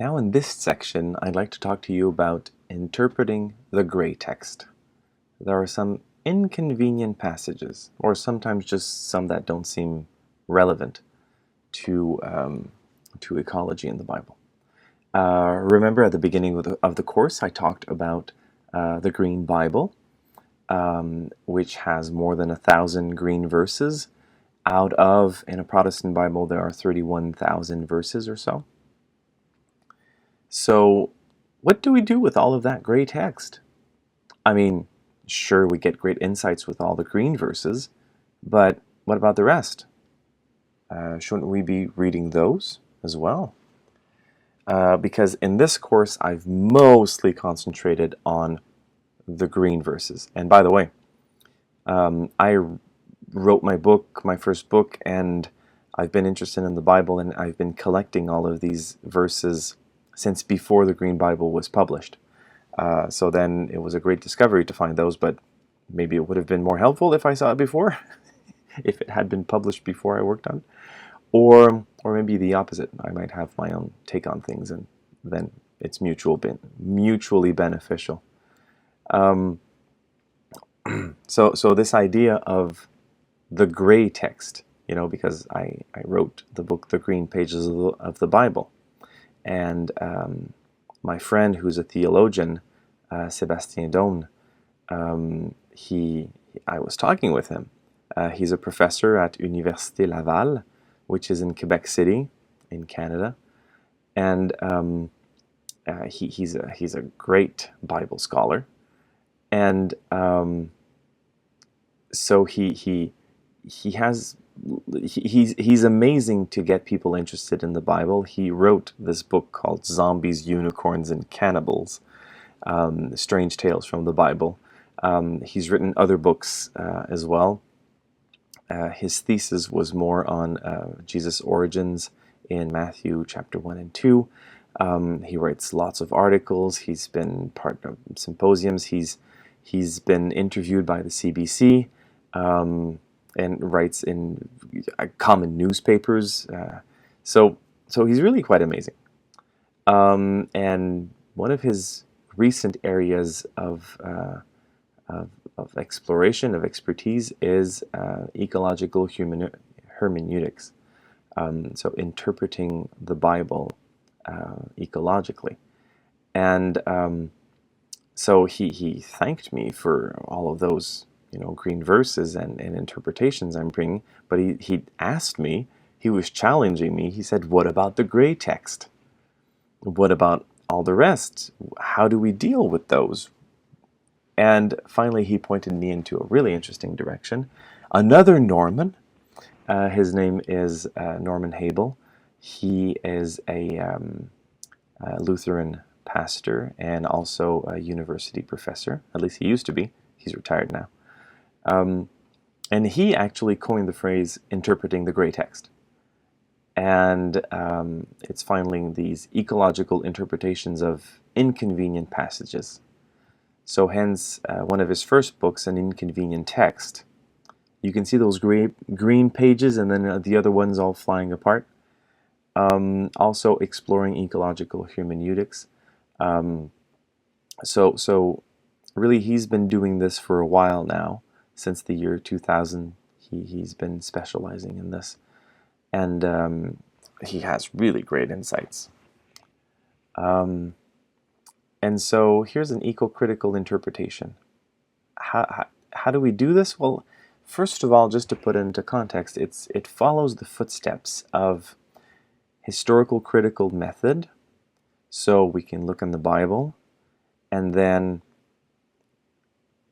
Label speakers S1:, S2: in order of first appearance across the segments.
S1: Now in this section, I'd like to talk to you about interpreting the gray text. There are some inconvenient passages, or sometimes just some that don't seem relevant to ecology in the Bible. Remember at the beginning of the course, I talked about the Green Bible, which has more than 1,000 green verses. Out of, in a Protestant Bible, there are 31,000 verses or so. So what do we do with all of that gray text? I mean, sure, we get great insights with all the green verses, but what about the rest? Shouldn't we be reading those as well? Because in this course, I've mostly concentrated on the green verses. And by the way, I wrote my first book, and I've been interested in the Bible, and I've been collecting all of these verses since before the Green Bible was published. So then it was a great discovery to find those, but maybe it would have been more helpful if I saw it before, if it had been published before I worked on it. Or maybe the opposite. I might have my own take on things, and then it's mutually beneficial. So this idea of the gray text, because I wrote the book, The Green Pages of the Bible. And my friend, who's a theologian, Sébastien Daune, I was talking with him. He's a professor at Université Laval, which is in Quebec City, in Canada, and he's a great Bible scholar, and so he's amazing to get people interested in the Bible. He wrote this book called Zombies, Unicorns, and Cannibals, Strange Tales from the Bible. He's written other books as well. His thesis was more on Jesus' origins in Matthew chapter 1 and 2. He writes lots of articles. He's been part of symposiums. He's been interviewed by the CBC and writes in common newspapers. So he's really quite amazing. And one of his recent areas of exploration, of expertise, is ecological hermeneutics. So interpreting the Bible ecologically. And so he thanked me for all of those green verses and interpretations I'm bringing, but he asked me, he was challenging me, he said, what about the gray text? What about all the rest? How do we deal with those? And finally, he pointed me into a really interesting direction. Another Norman, his name is Norman Habel. He is a Lutheran pastor and also a university professor. At least he used to be. He's retired now. And he actually coined the phrase interpreting the gray text. And it's finding these ecological interpretations of inconvenient passages. So hence, one of his first books, An Inconvenient Text, you can see those green pages and then the other ones all flying apart. Also exploring ecological hermeneutics. So really he's been doing this for a while now. Since the year 2000, he's been specializing in this. And he has really great insights. And so here's an eco-critical interpretation. How do we do this? Well, first of all, just to put it into context, it follows the footsteps of historical critical method. So we can look in the Bible and then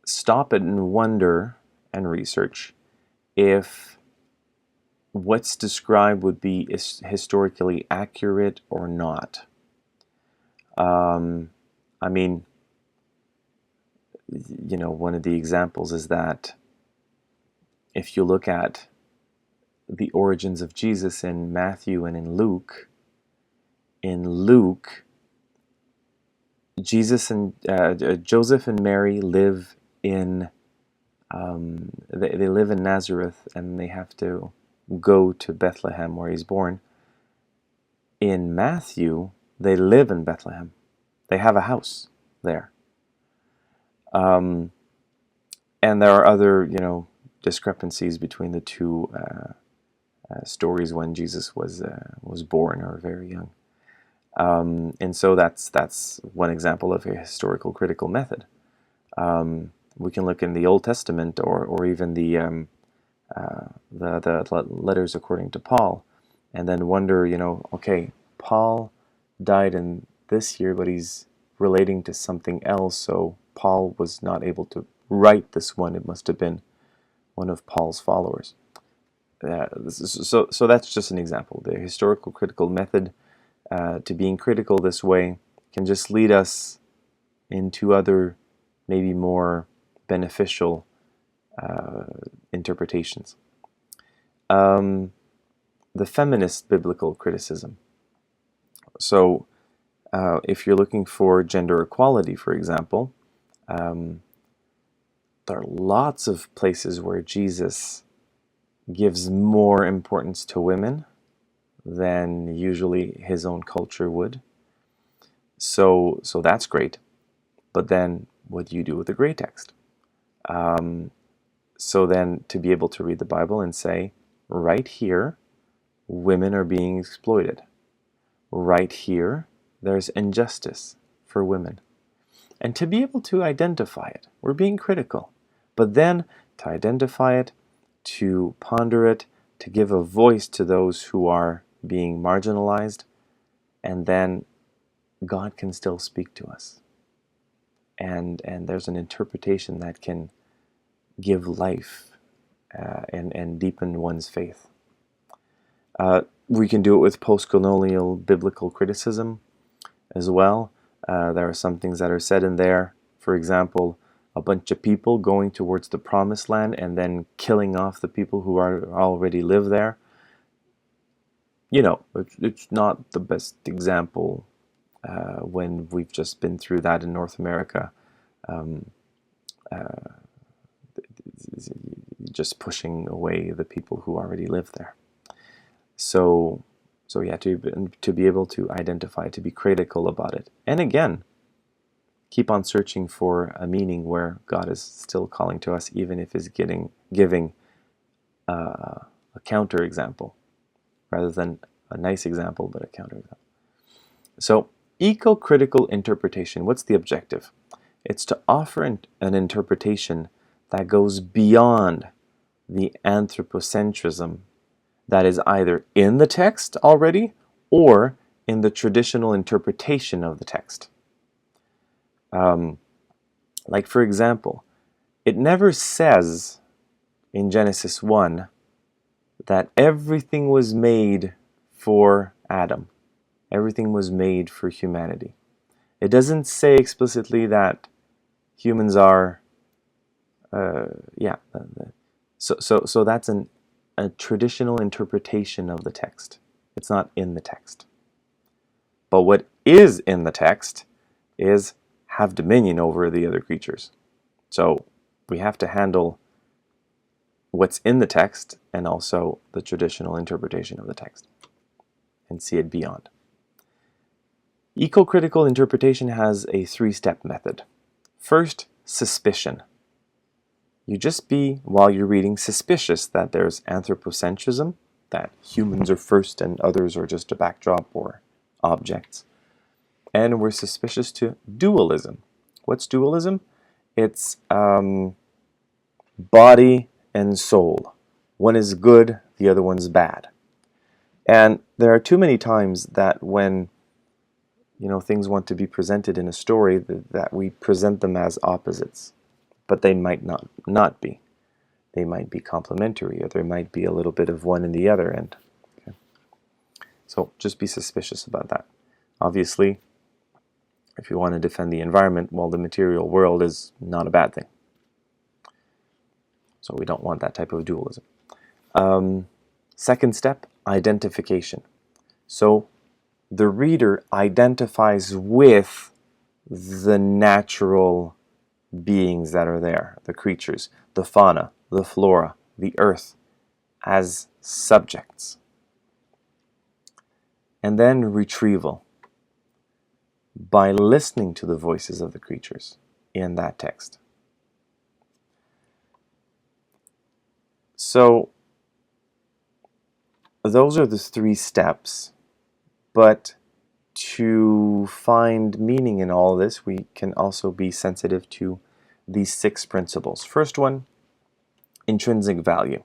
S1: stop it and wonder and research if what's described would be historically accurate or not. I mean, one of the examples is that if you look at the origins of Jesus in Matthew and in Luke, Jesus and Joseph and Mary live in they live in Nazareth, and they have to go to Bethlehem where he's born. In Matthew, They live in Bethlehem. They have a house there. And there are other, discrepancies between the two stories when Jesus was born or very young. And so that's one example of a historical critical method. We can look in the Old Testament or even the letters according to Paul, and then wonder, okay, Paul died in this year, but he's relating to something else, so Paul was not able to write this one. It must have been one of Paul's followers. So that's just an example. The historical critical method, to being critical this way, can just lead us into other, maybe more beneficial interpretations. The feminist biblical criticism. So if you're looking for gender equality, for example, there are lots of places where Jesus gives more importance to women than usually his own culture would. So that's great. But then what do you do with the gray text? So then to be able to read the Bible and say, right here, women are being exploited. Right here, there's injustice for women. And to be able to identify it, we're being critical. But then to identify it, to ponder it, to give a voice to those who are being marginalized, and then God can still speak to us. And there's an interpretation that can give life and deepen one's faith. We can do it with post-colonial biblical criticism as well. There are some things that are said in there. For example, a bunch of people going towards the promised land and then killing off the people who already live there. It's not the best example when we've just been through that in North America. Just pushing away the people who already live there. So yeah, to be able to identify, to be critical about it. And again, keep on searching for a meaning where God is still calling to us, even if he's giving a counter example, rather than a nice example, but a counter example. So eco-critical interpretation, what's the objective? It's to offer an interpretation that goes beyond the anthropocentrism that is either in the text already or in the traditional interpretation of the text. Like, for example, it never says in Genesis 1 that everything was made for Adam. Everything was made for humanity. It doesn't say explicitly that humans are, So that's a traditional interpretation of the text. It's not in the text. But what is in the text is have dominion over the other creatures. So we have to handle what's in the text and also the traditional interpretation of the text and see it beyond. Eco-critical interpretation has a 3-step method. First, suspicion. You just be, while you're reading, suspicious that there's anthropocentrism, that humans are first and others are just a backdrop or objects. And we're suspicious to dualism. What's dualism? It's body and soul. One is good, the other one's bad. And there are too many times that when things want to be presented in a story that we present them as opposites. But they might not be. They might be complementary, or there might be a little bit of one in the other end. Okay. So just be suspicious about that. Obviously, if you want to defend the environment, well, the material world is not a bad thing. So we don't want that type of dualism. Second step, identification. So the reader identifies with the natural beings that are there, the creatures, the fauna, the flora, the earth, as subjects. And then retrieval. by listening to the voices of the creatures in that text. So those are the 3 steps, but to find meaning in all of this, we can also be sensitive to these 6 principles. First one, intrinsic value.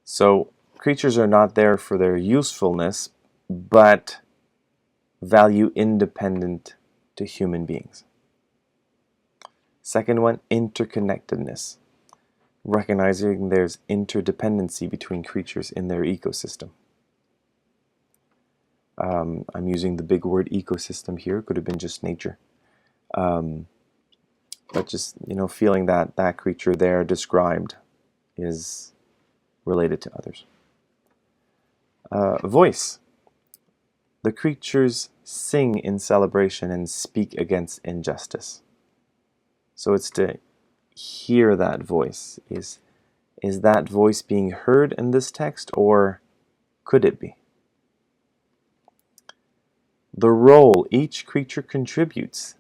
S1: So creatures are not there for their usefulness, but value independent to human beings. Second one, interconnectedness. Recognizing there's interdependency between creatures in their ecosystem. I'm using the big word ecosystem here, could have been just nature. But just, feeling that that creature there described is related to others. Voice. The creatures sing in celebration and speak against injustice. So it's to hear that voice. Is that voice being heard in this text, or could it be? The role each creature contributes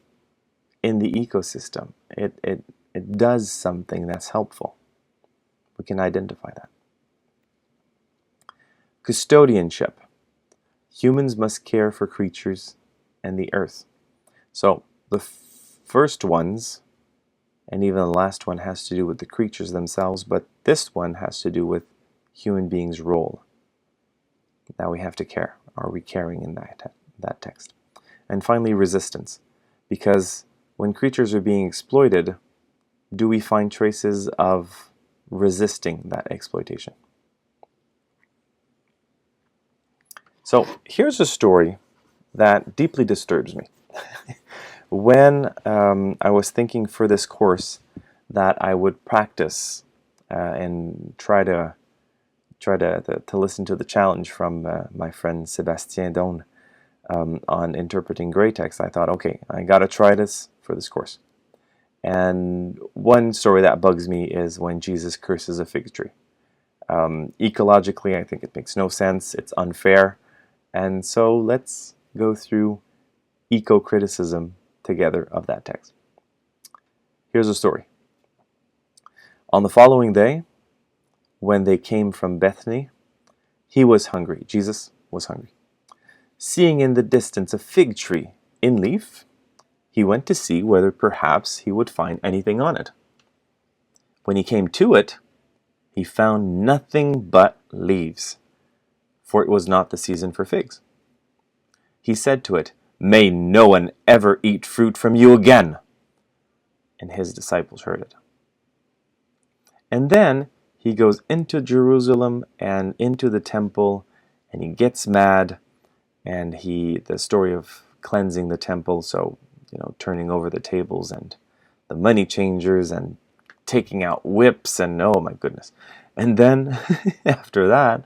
S1: in the ecosystem. It does something that's helpful. We can identify that. Custodianship. Humans must care for creatures and the earth. So the first ones, and even the last one, has to do with the creatures themselves, but this one has to do with human beings' role. Now we have to care. Are we caring in that text? And finally, resistance. Because when creatures are being exploited, do we find traces of resisting that exploitation? So here's a story that deeply disturbs me. When I was thinking for this course that I would practice and try to listen to the challenge from my friend Sébastien Doan on interpreting gray text, I thought, okay, I got to try this for this course. And one story that bugs me is when Jesus curses a fig tree. Ecologically, I think it makes no sense. It's unfair. And so let's go through eco-criticism together of that text. Here's a story. On the following day, when they came from Bethany, he was hungry. Jesus was hungry. Seeing in the distance a fig tree in leaf, he went to see whether perhaps he would find anything on it. When he came to it, he found nothing but leaves, for it was not the season for figs. He said to it, "May no one ever eat fruit from you again." And his disciples heard it. And then he goes into Jerusalem and into the temple, and he gets mad, and the story of cleansing the temple, so, turning over the tables and the money changers and taking out whips, and oh my goodness. And then after that,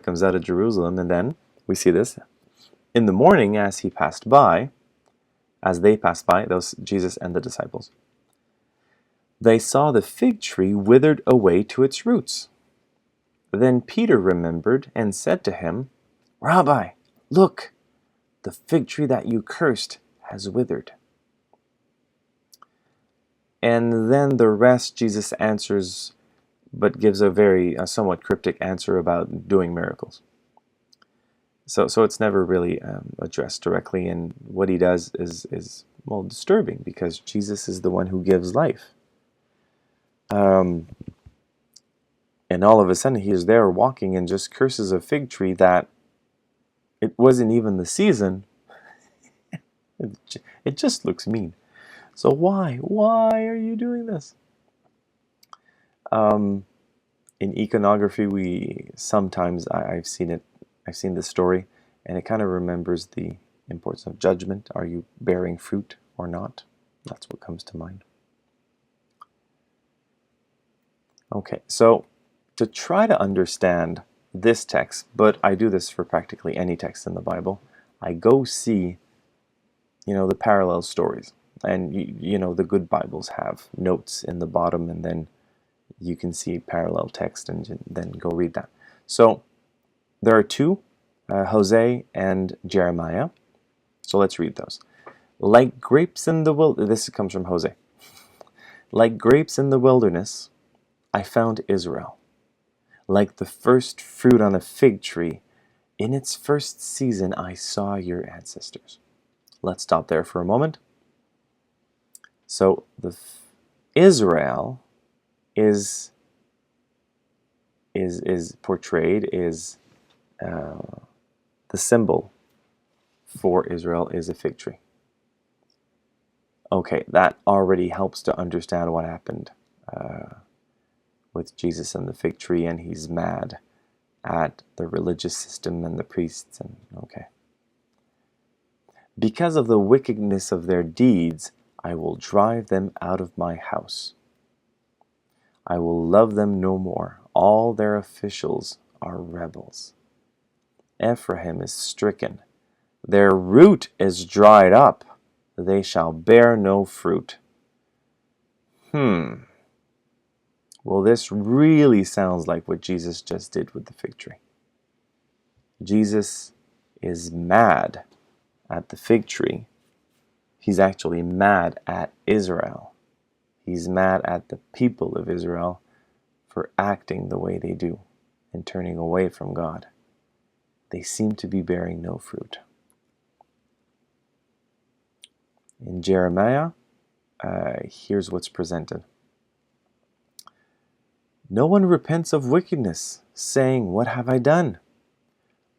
S1: comes out of Jerusalem, and then we see this. In the morning, as they passed by, those Jesus and the disciples, they saw the fig tree withered away to its roots. Then Peter remembered and said to him, "Rabbi, look, the fig tree that you cursed has withered." And then the rest Jesus answers, but gives a somewhat cryptic answer about doing miracles. So it's never really addressed directly, and what he does is disturbing, because Jesus is the one who gives life. And all of a sudden he is there walking and just curses a fig tree that it wasn't even the season. It just looks mean. So why are you doing this? In iconography, I've seen this story, and it kind of remembers the importance of judgment. Are you bearing fruit or not? That's what comes to mind. Okay, so to try to understand this text, but I do this for practically any text in the Bible, I go see, the parallel stories. And, the good Bibles have notes in the bottom, and then you can see parallel text and then go read that. So there are 2, Hosea and Jeremiah. So let's read those. Like grapes in the wilderness, this comes from Jose. Like grapes in the wilderness, I found Israel. Like the first fruit on a fig tree, in its first season I saw your ancestors. Let's stop there for a moment. So Israel is portrayed, the symbol for Israel is a fig tree. Okay, that already helps to understand what happened with Jesus and the fig tree, and he's mad at the religious system and the priests. And okay, because of the wickedness of their deeds, I will drive them out of my house. I will love them no more. All their officials are rebels. Ephraim is stricken. Their root is dried up. They shall bear no fruit. Well, this really sounds like what Jesus just did with the fig tree. Jesus is mad at the fig tree. He's actually mad at Israel. He's mad at the people of Israel for acting the way they do and turning away from God. They seem to be bearing no fruit. In Jeremiah, here's what's presented. No one repents of wickedness, saying, what have I done?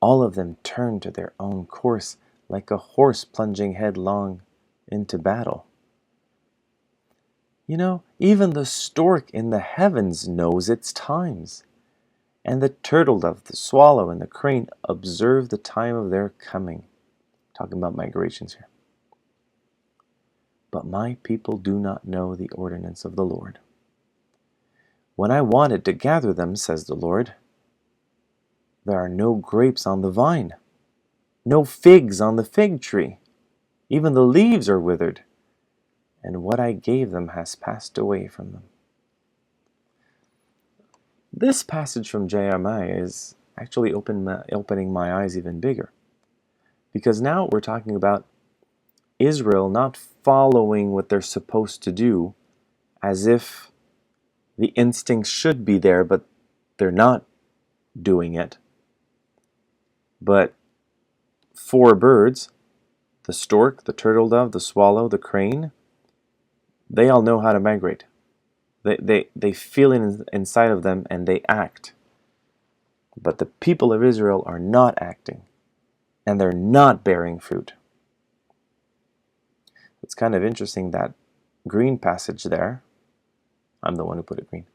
S1: All of them turn to their own course, like a horse plunging headlong into battle. You know, even the stork in the heavens knows its times, and the turtle dove, the swallow, and the crane observe the time of their coming. Talking about migrations here. But my people do not know the ordinance of the Lord. When I wanted to gather them, says the Lord, there are no grapes on the vine, no figs on the fig tree. Even the leaves are withered, and what I gave them has passed away from them. This passage from Jeremiah is actually opening my eyes even bigger. Because now we're talking about Israel not following what they're supposed to do, as if the instincts should be there, but they're not doing it. But 4 birds, the stork, the turtle dove, the swallow, the crane, they all know how to migrate. They feel it inside of them and they act. But the people of Israel are not acting, and they're not bearing fruit. It's kind of interesting that green passage there, I'm the one who put it green,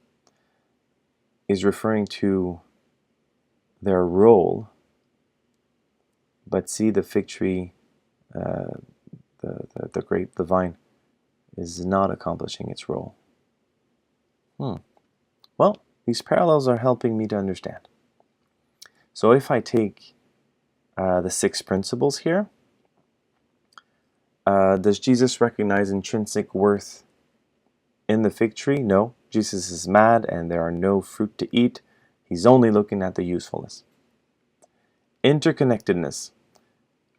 S1: is referring to their role. But see, the fig tree, the grape, the vine, is not accomplishing its role. Well, these parallels are helping me to understand. So if I take the 6 principles here, does Jesus recognize intrinsic worth in the fig tree? No. Jesus is mad and there are no fruit to eat. He's only looking at the usefulness. Interconnectedness.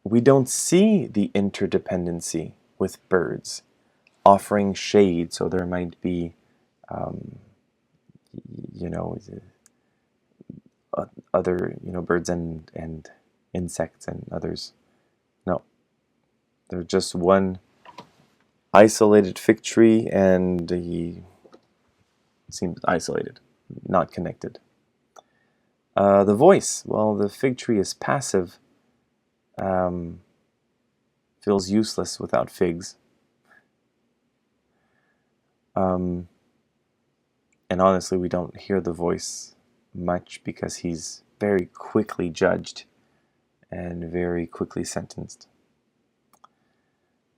S1: We don't see the interdependency with birds offering shade, so there might be other birds and insects and others. No, they're just one isolated fig tree, and he seems isolated, not connected. The voice, well, the fig tree is passive, feels useless without figs. And honestly, we don't hear the voice much because he's very quickly judged and very quickly sentenced.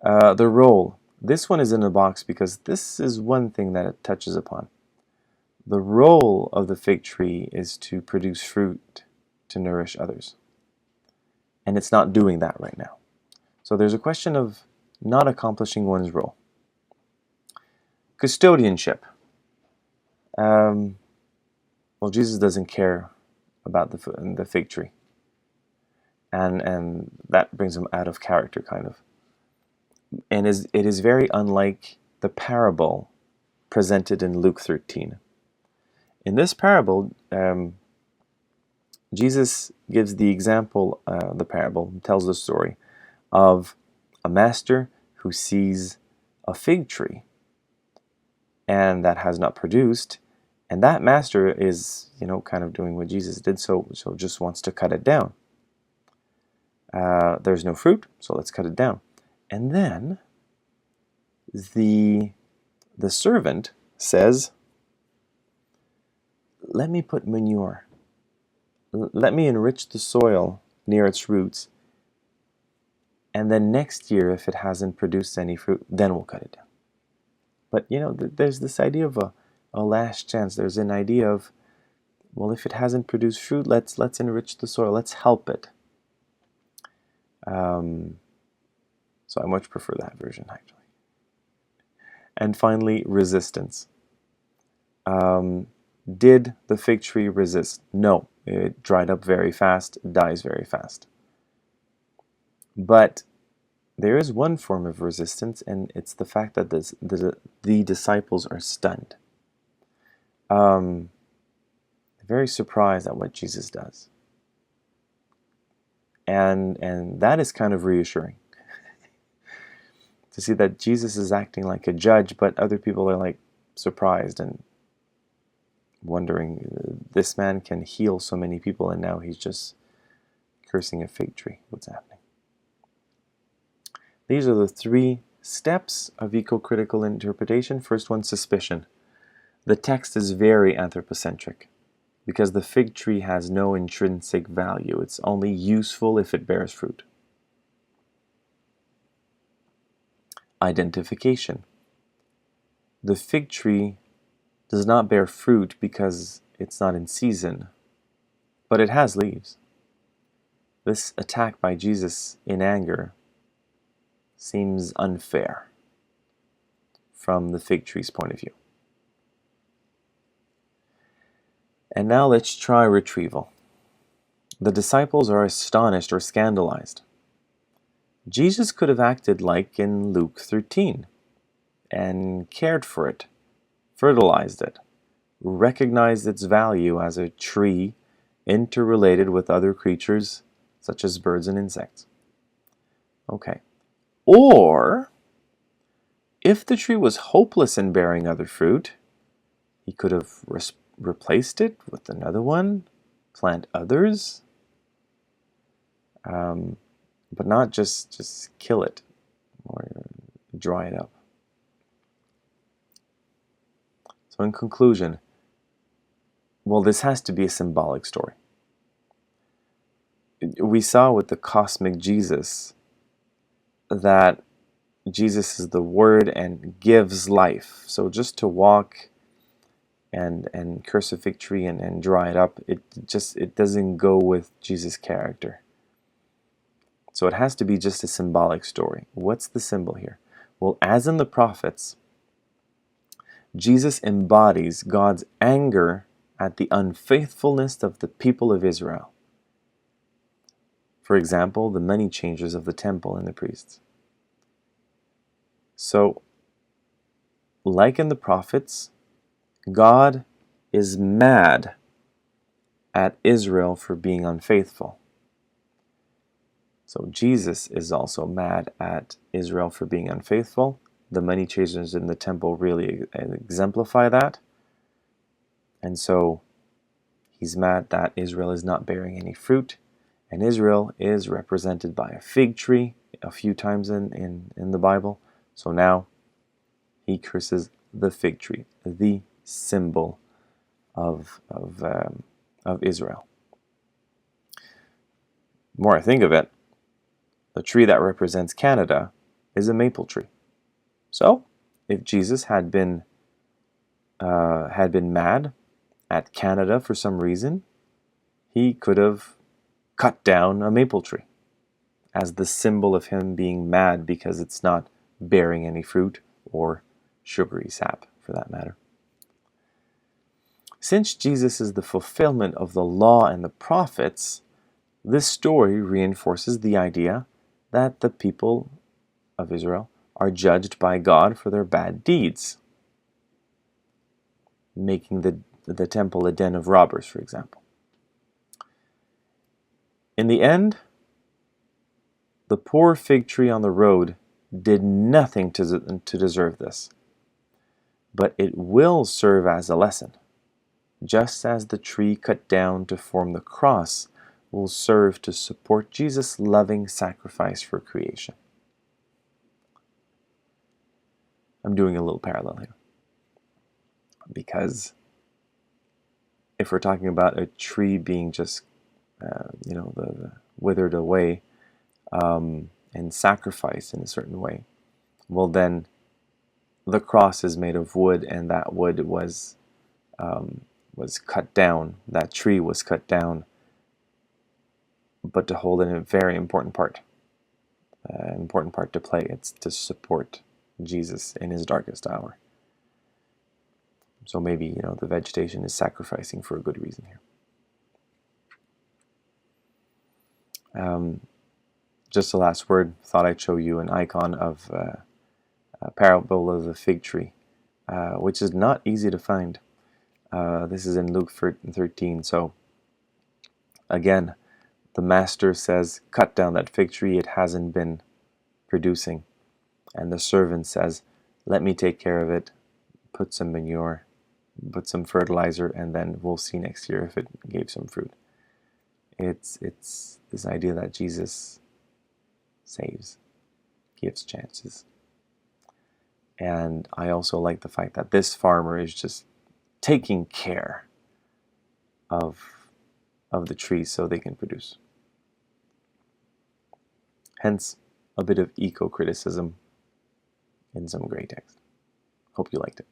S1: The role. This one is in a box because this is one thing that it touches upon. The role of the fig tree is to produce fruit to nourish others. And it's not doing that right now. So there's a question of not accomplishing one's role. Custodianship. Well, Jesus doesn't care about the fig tree. and that brings him out of character, kind of. And it is very unlike the parable presented in Luke 13. In this parable, Jesus gives the example, the parable, tells the story of a master who sees a fig tree and that has not produced, and that master is, kind of doing what Jesus did, so just wants to cut it down. There's no fruit, so let's cut it down. And then the servant says, let me put manure. Let me enrich the soil near its roots. And then next year, if it hasn't produced any fruit, then we'll cut it down. But, there's this idea of a last chance. There's an idea of, well, if it hasn't produced fruit, let's enrich the soil. Let's help it. So I much prefer that version, actually. And finally, resistance. Did the fig tree resist? No. It dried up very fast, dies very fast. But there is one form of resistance, and it's the fact that the disciples are stunned. Very surprised at what Jesus does. And that is kind of reassuring. To see that Jesus is acting like a judge, but other people are like surprised and wondering, this man can heal so many people and now he's just cursing a fig tree. What's happening? These are the 3 steps of eco-critical interpretation. First one, suspicion. The text is very anthropocentric because the fig tree has no intrinsic value. It's only useful if it bears fruit. Identification. The fig tree does not bear fruit because it's not in season, but it has leaves. This attack by Jesus in anger seems unfair from the fig tree's point of view. And now let's try retrieval. The disciples are astonished or scandalized. Jesus could have acted like in Luke 13 and cared for it, fertilized it, recognized its value as a tree interrelated with other creatures such as birds and insects. Okay. Or, if the tree was hopeless in bearing other fruit, he could have replaced it with another one, plant others, but not just kill it or dry it up. So in conclusion, well, this has to be a symbolic story. We saw with the cosmic Jesus that Jesus is the Word and gives life. So just to walk and curse a fig tree and dry it up, it doesn't go with Jesus' character. So it has to be just a symbolic story. What's the symbol here? Well, as in the prophets, Jesus embodies God's anger at the unfaithfulness of the people of Israel. For example, the money changers of the temple and the priests. So, like in the prophets, God is mad at Israel for being unfaithful. So Jesus is also mad at Israel for being unfaithful. The money changers in the temple really exemplify that. And so he's mad that Israel is not bearing any fruit. And Israel is represented by a fig tree a few times in the Bible. So now he curses the fig tree, the symbol of Israel. The more I think of it, the tree that represents Canada is a maple tree. So, if Jesus had been mad at Canada for some reason, he could have cut down a maple tree as the symbol of him being mad because it's not bearing any fruit or sugary sap, for that matter. Since Jesus is the fulfillment of the law and the prophets, This story reinforces the idea that the people of Israel are judged by God for their bad deeds, making the temple a den of robbers, for example. In the end, the poor fig tree on the road did nothing to deserve this, but it will serve as a lesson, just as the tree cut down to form the cross will serve to support Jesus' loving sacrifice for creation. I'm doing a little parallel here, because if we're talking about a tree being just, the withered away and sacrificed in a certain way, well then the cross is made of wood, and that wood was cut down. That tree was cut down, but to hold in a very important part to play. It's to support Jesus in his darkest hour. So maybe, the vegetation is sacrificing for a good reason here. Just a last word, thought I'd show you an icon of a parable of the fig tree, which is not easy to find. This is in Luke 13. So again, the master says, cut down that fig tree, it hasn't been producing. And the servant says, let me take care of it, put some manure, put some fertilizer, and then we'll see next year if it gave some fruit. It's this idea that Jesus saves, gives chances. And I also like the fact that this farmer is just taking care of the trees so they can produce. Hence, a bit of eco-criticism in some great text. Hope you liked it.